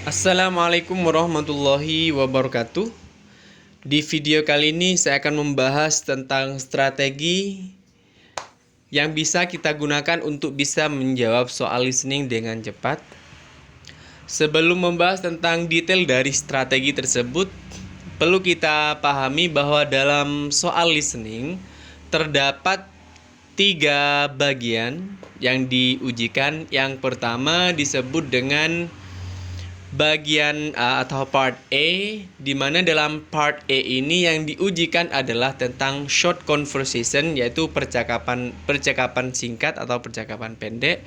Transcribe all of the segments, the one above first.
Assalamualaikum warahmatullahi wabarakatuh. Di video kali ini saya akan membahas tentang strategi yang bisa kita gunakan untuk bisa menjawab soal listening dengan cepat. Sebelum membahas tentang detail dari strategi tersebut, perlu kita pahami bahwa dalam soal listening terdapat 3 bagian yang diujikan. Yang pertama disebut dengan bagian A atau part A, di mana dalam part A ini yang diujikan adalah tentang short conversation, yaitu percakapan singkat atau percakapan pendek.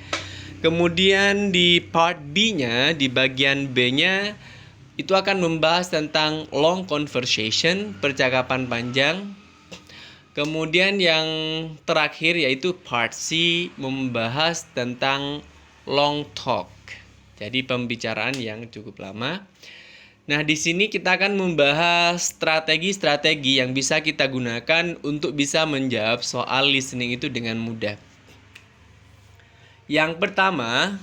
Kemudian di part B-nya, di bagian B-nya itu akan membahas tentang long conversation, percakapan panjang. Kemudian yang terakhir yaitu part C, membahas tentang long talk. Jadi pembicaraan yang cukup lama. Nah, di sini kita akan membahas strategi-strategi yang bisa kita gunakan untuk bisa menjawab soal listening itu dengan mudah. Yang pertama,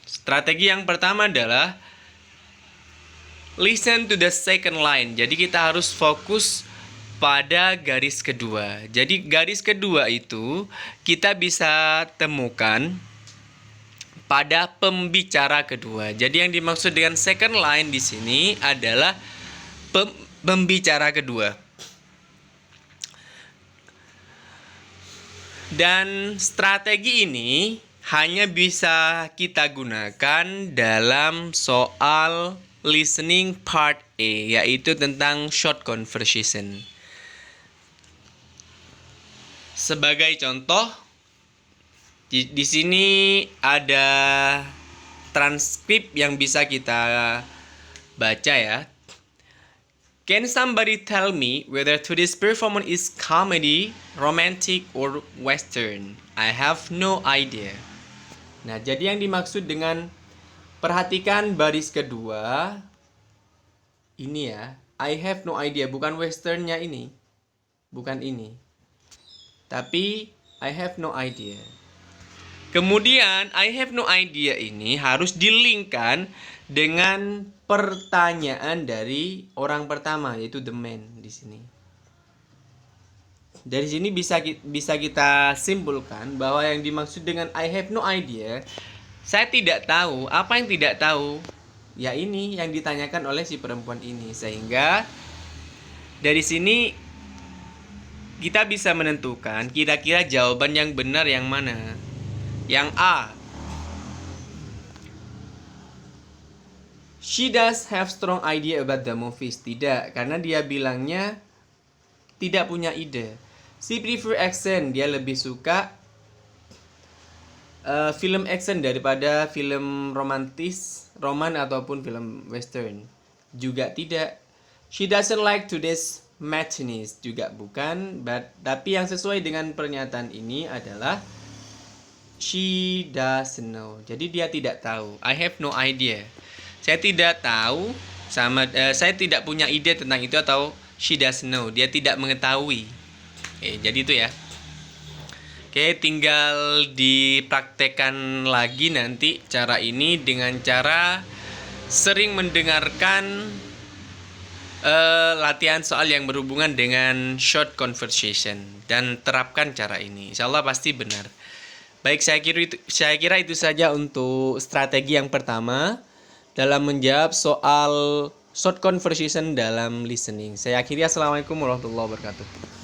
strategi yang pertama adalah listen to the second line. Jadi kita harus fokus pada garis kedua. Jadi garis kedua itu kita bisa temukan pada pembicara kedua. Jadi yang dimaksud dengan second line di sini adalah pembicara kedua. Dan strategi ini hanya bisa kita gunakan dalam soal listening part A, yaitu tentang short conversation. Sebagai contoh, di sini ada transkrip yang bisa kita baca ya. Can somebody tell me whether today's performance is comedy, romantic, or western? I have no idea. Nah, jadi yang dimaksud dengan perhatikan baris kedua ini ya, I have no idea, bukan westernnya ini. Bukan ini. Tapi I have no idea. Kemudian, I have no idea ini harus dilingkan dengan pertanyaan dari orang pertama, yaitu the man di sini. Dari sini bisa kita simpulkan bahwa yang dimaksud dengan I have no idea, saya tidak tahu. Apa yang tidak tahu? Ya ini yang ditanyakan oleh si perempuan ini. Sehingga dari sini kita bisa menentukan kira-kira jawaban yang benar yang mana. Yang A, she does have strong idea about the movies. Tidak, karena dia bilangnya tidak punya ide. She prefer action, dia lebih suka film action daripada film roman ataupun film western. Juga tidak. She doesn't like today's matinees, juga bukan. Tapi yang sesuai dengan pernyataan ini adalah she doesn't know. Jadi dia tidak tahu. I have no idea. Saya tidak tahu saya tidak punya ide tentang itu, atau she doesn't know. Dia tidak mengetahui. Jadi itu ya. Tinggal dipraktekkan lagi nanti cara ini dengan cara sering mendengarkan latihan soal yang berhubungan dengan short conversation dan terapkan cara ini. Insya Allah pasti benar. Baik, saya kira itu saja untuk strategi yang pertama dalam menjawab soal short conversation dalam listening. Saya akhiri. Assalamualaikum warahmatullahi wabarakatuh.